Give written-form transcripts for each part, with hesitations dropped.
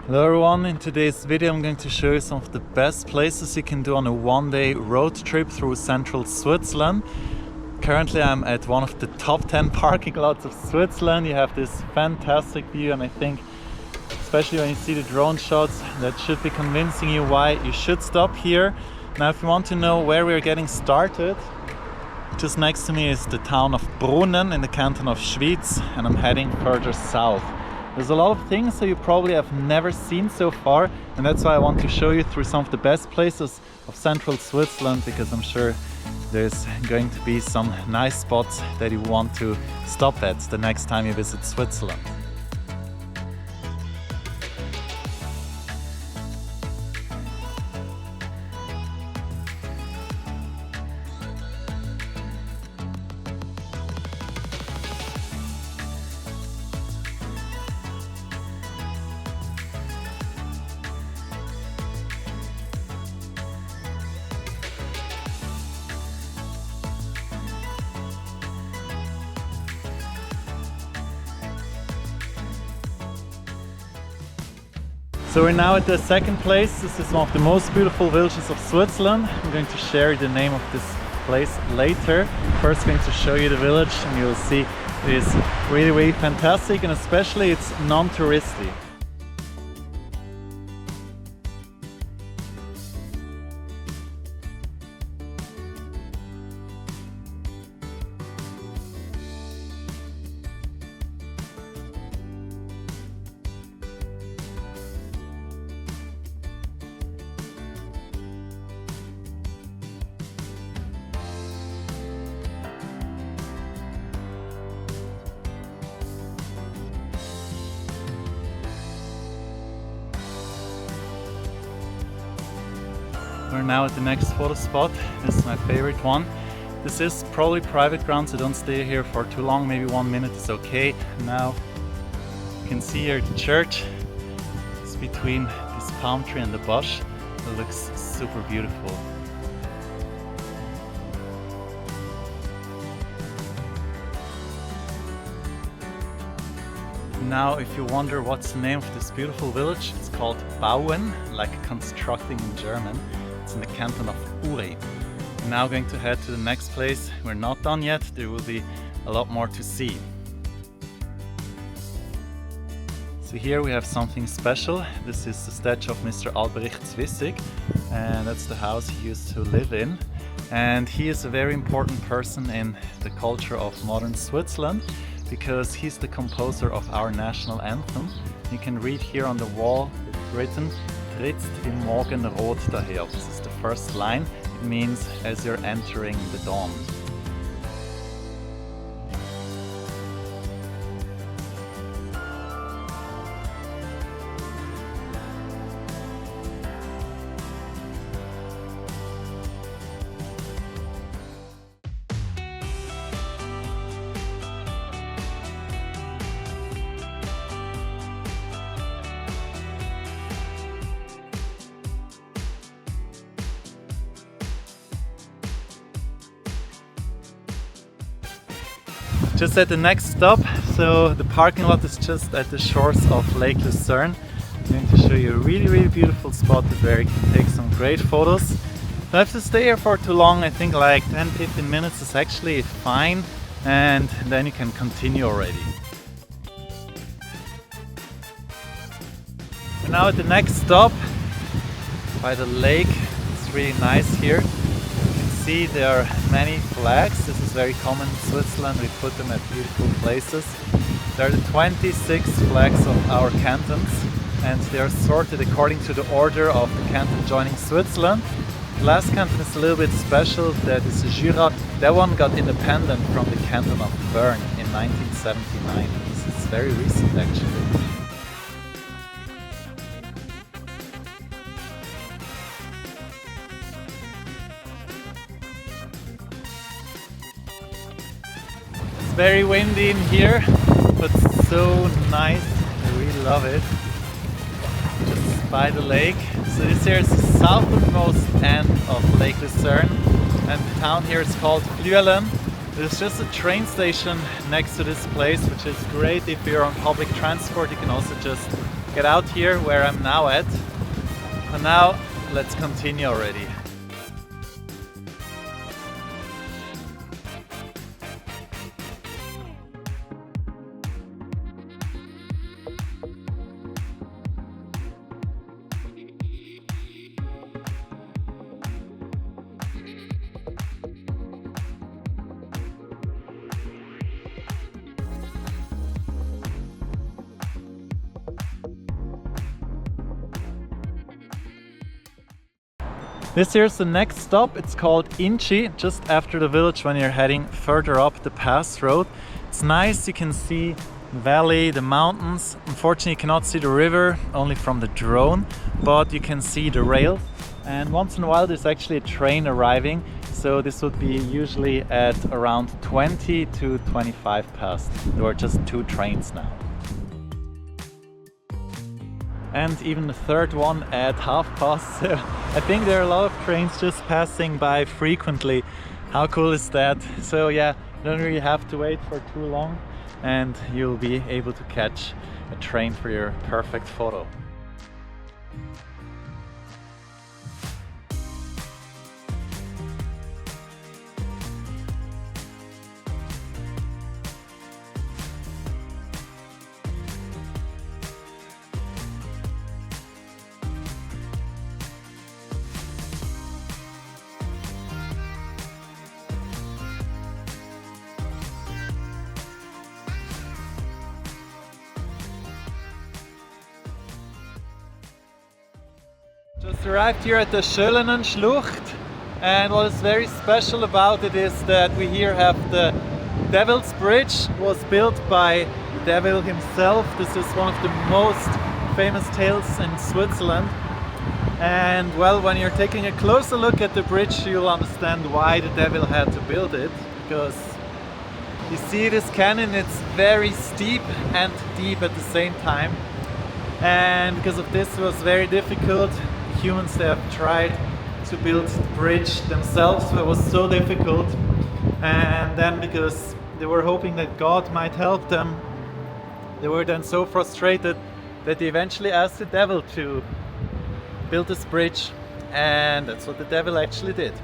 Hello everyone, in today's video I'm going to show you some of the best places you can do on a one-day road trip through central Switzerland. Currently I'm at one of the top 10 parking lots of Switzerland. You have this fantastic view, and I think especially when you see the drone shots, that should be convincing you why you should stop here. Now if you want to know where we're getting started, just next to me is the town of Brunnen in the canton of Schwyz, and I'm heading further south. There's a lot of things that you probably have never seen so far, and that's why I want to show you through some of the best places of central Switzerland, because I'm sure there's going to be some nice spots that you want to stop at the next time you visit Switzerland. So we're now at the second place. This is one of the most beautiful villages of Switzerland. I'm going to share the name of this place later. First, going to show you the village, and you'll see it is really fantastic, and especially it's non-touristy. We're now at the next photo spot. This is my favorite one. This is probably private ground, so don't stay here for too long, maybe 1 minute is okay. Now you can see here the church. It's between this palm tree and the bush. It looks super beautiful. Now if you wonder what's the name of this beautiful village, it's called Bauen, like constructing in German. It's in the canton of Uri. We're now going to head to the next place. We're not done yet, there will be a lot more to see. So here we have something special. This is the statue of Mr. Albrecht Zwissig, and that's the house he used to live in. And he is a very important person in the culture of modern Switzerland, because he's the composer of our national anthem. You can read here on the wall, it's written, "Trittst im Morgenrot daher." This is the first line. It means as you're entering the dawn. Just at the next stop, so the parking lot is just at the shores of Lake Lucerne. I'm going to show you a really beautiful spot where you can take some great photos. Don't have to stay here for too long. I think like 10-15 minutes is actually fine, and then you can continue already. We're now at the next stop by the lake. It's really nice here. See, there are many flags. This is very common in Switzerland. We put them at beautiful places. There are the 26 flags of our cantons, and they are sorted according to the order of the canton joining Switzerland. The last canton is a little bit special. That is Jura. That one got independent from the canton of Bern in 1979. This is very recent actually. Very windy in here, but so nice. I really love it. Just by the lake. So this here is the southernmost end of Lake Lucerne, and the town here is called Flüelen. There's just a train station next to this place, which is great. If you're on public transport, you can also just get out here where I'm now at. And now let's continue already. This here's the next stop. It's called Intschi, just after the village when you're heading further up the pass road. It's nice, you can see the valley, the mountains. Unfortunately you cannot see the river, only from the drone, but you can see the rails. And once in a while there's actually a train arriving, so this would be usually at around 20 to 25 past. There are just 2 trains now. And even the third one at half past. So I think there are a lot of trains just passing by frequently. How cool is that? So yeah, you don't really have to wait for too long and you'll be able to catch a train for your perfect photo. Just arrived here at the Schöllenen Schlucht, and what is very special about it is that we here have the Devil's Bridge. It was built by the devil himself. This is one of the most famous tales in Switzerland. And well, when you're taking a closer look at the bridge, you'll understand why the devil had to build it. Because you see this canyon, it's very steep and deep at the same time. And because of this, it was very difficult. Humans, they have tried to build the bridge themselves, but it was so difficult. And then because they were hoping that God might help them, they were then so frustrated that they eventually asked the devil to build this bridge, and that's what the devil actually did.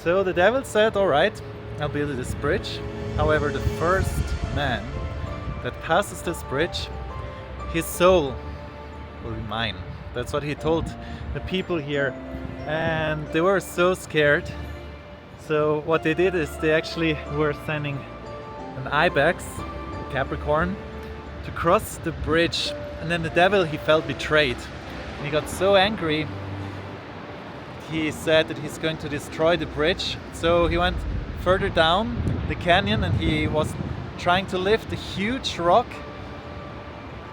So the devil said, alright, I'll build this bridge. However, the first man that passes this bridge, his soul will be mine. That's what he told the people here, and they were so scared. So what they did is they actually were sending an ibex, a Capricorn, to cross the bridge, and then the devil, he felt betrayed. And he got so angry, he said that he's going to destroy the bridge. So he went further down the canyon and he was trying to lift a huge rock.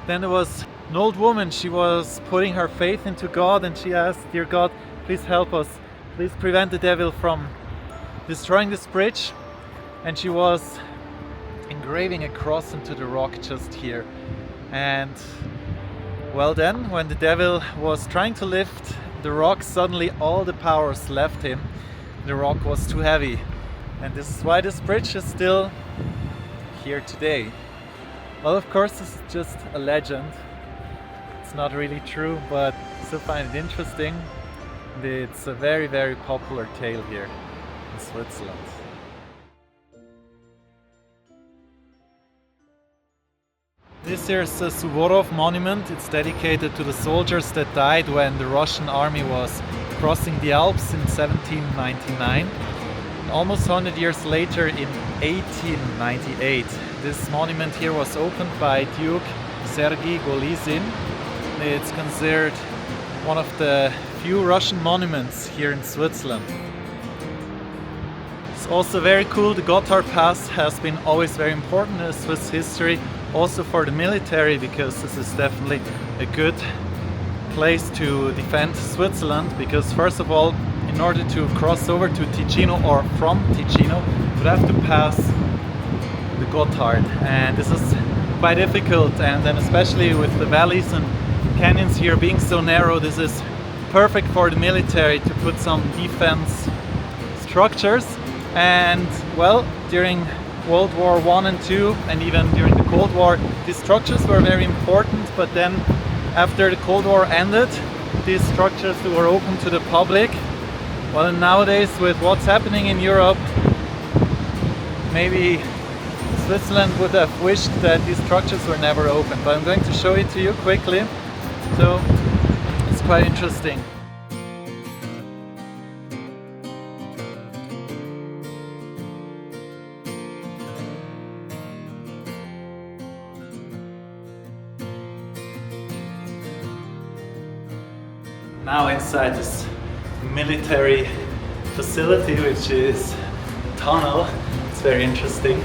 Then there was an old woman, she was putting her faith into God and she asked, dear God, please help us, please prevent the devil from destroying this bridge. And she was engraving a cross into the rock just here. And well then, when the devil was trying to lift the rock, suddenly all the powers left him. The rock was too heavy. And this is why this bridge is still here today. Well, of course, this is just a legend. It's not really true, but I still find it interesting. It's a very, very popular tale here in Switzerland. This here is a Suvorov monument. It's dedicated to the soldiers that died when the Russian army was crossing the Alps in 1799. Almost 100 years later, in 1898, this monument here was opened by Duke Sergei Golizin. It's considered one of the few Russian monuments here in Switzerland. It's also very cool. The Gotthard Pass has been always very important in Swiss history, also for the military, because this is definitely a good place to defend Switzerland. Because first of all, in order to cross over to Ticino or from Ticino, you would have to pass the Gotthard, and this is quite difficult. And then especially with the valleys and canyons here being so narrow, this is perfect for the military to put some defense structures. And well, during World War I and II, and even during the Cold War, these structures were very important, but then After the Cold War ended, these structures were open to the public. Well, nowadays with what's happening in Europe, maybe Switzerland would have wished that these structures were never open, but I'm going to show it to you quickly, so it's quite interesting. Now inside this military facility, which is a tunnel. It's very interesting.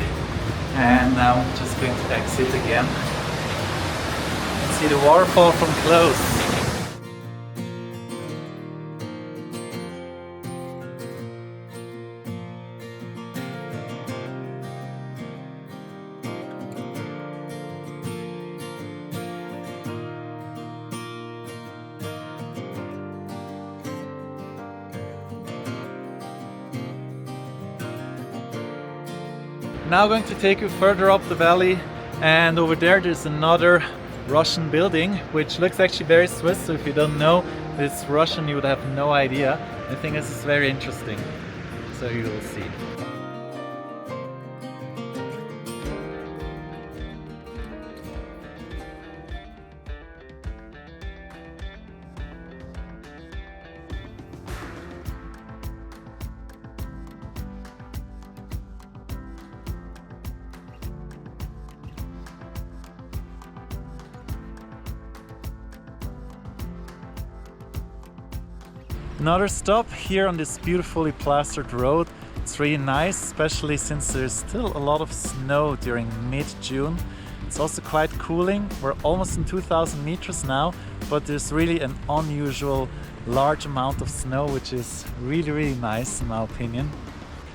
And now I'm just going to exit again and see the waterfall from close. Now going to take you further up the valley, and over there's another Russian building which looks actually very Swiss, so if you don't know it's Russian you would have no idea. I think this is very interesting, so you will see. Another stop here on this beautifully plastered road. It's really nice, especially since there's still a lot of snow during mid-June. It's also quite cooling. We're almost in 2000 meters now, but there's really an unusual large amount of snow, which is really nice in my opinion.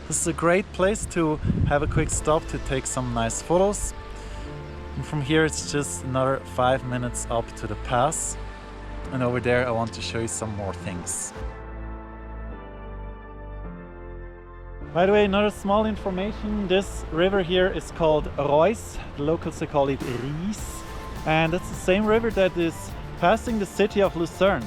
This is a great place to have a quick stop to take some nice photos. And from here it's just another 5 minutes up to the pass. And over there I want to show you some more things. By the way, another small information, this river here is called Reuss, the locals they call it Ries, and it's the same river that is passing the city of Lucerne.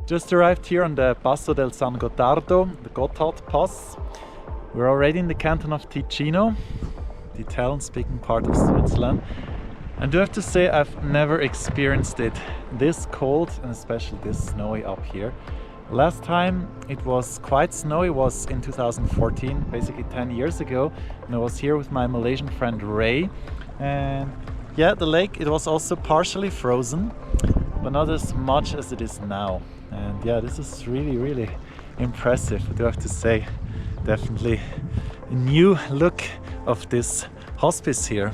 Just arrived here on the Passo del San Gottardo, the Gotthard Pass. We're already in the canton of Ticino, the Italian-speaking part of Switzerland. I do have to say I've never experienced it this cold and especially this snowy up here. Last time it was quite snowy was in 2014, basically 10 years ago, and I was here with my Malaysian friend Ray. And yeah, the lake, it was also partially frozen, but not as much as it is now. And yeah, this is really impressive, I do have to say. Definitely a new look of this hospice here.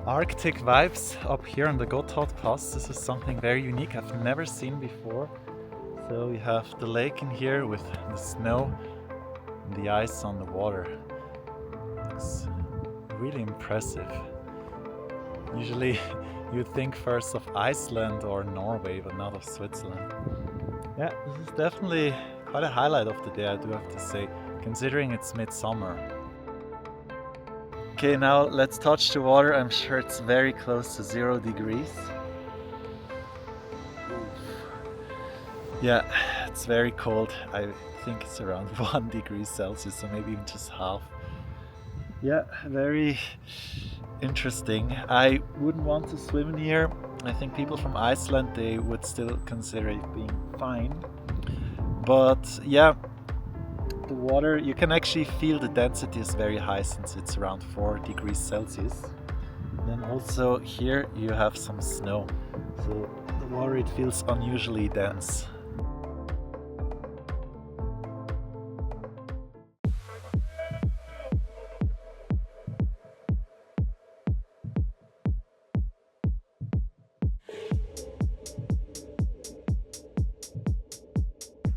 Arctic vibes up here on the Gotthard Pass. This is something very unique I've never seen before. So we have the lake in here with the snow and the ice on the water. It's really impressive. Usually you'd think first of Iceland or Norway, but not of Switzerland. Yeah, this is definitely quite a highlight of the day, I do have to say, considering it's midsummer. Okay, now let's touch the water. I'm sure it's very close to 0 degrees. Yeah, it's very cold. I think it's around 1 degree Celsius, so maybe even just half. Yeah, very interesting. I wouldn't want to swim in here. I think people from Iceland, they would still consider it being fine. But yeah, the water, you can actually feel the density is very high since it's around 4 degrees Celsius. Then also here you have some snow. So the water, it feels unusually dense.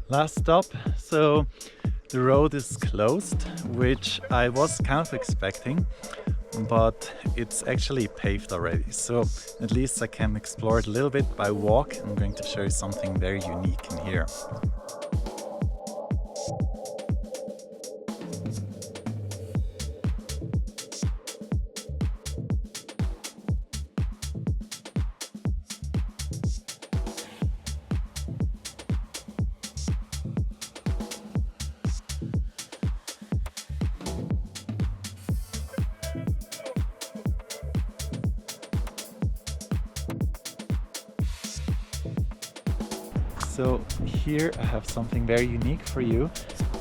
Last stop. So the road is closed, which I was kind of expecting, but it's actually paved already. So at least I can explore it a little bit by walk. I'm going to show you something very unique in here. So here I have something very unique for you.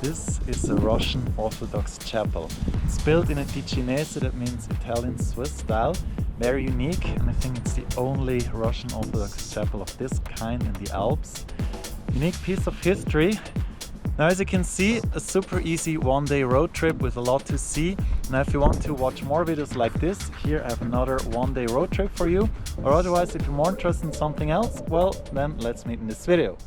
This is a Russian Orthodox chapel. It's built in a Ticinese, that means Italian Swiss style. Very unique, and I think it's the only Russian Orthodox chapel of this kind in the Alps. Unique piece of history. Now, as you can see, a super easy one-day road trip with a lot to see. Now, if you want to watch more videos like this, here I have another one-day road trip for you. Or otherwise, if you're more interested in something else, well, then let's meet in this video.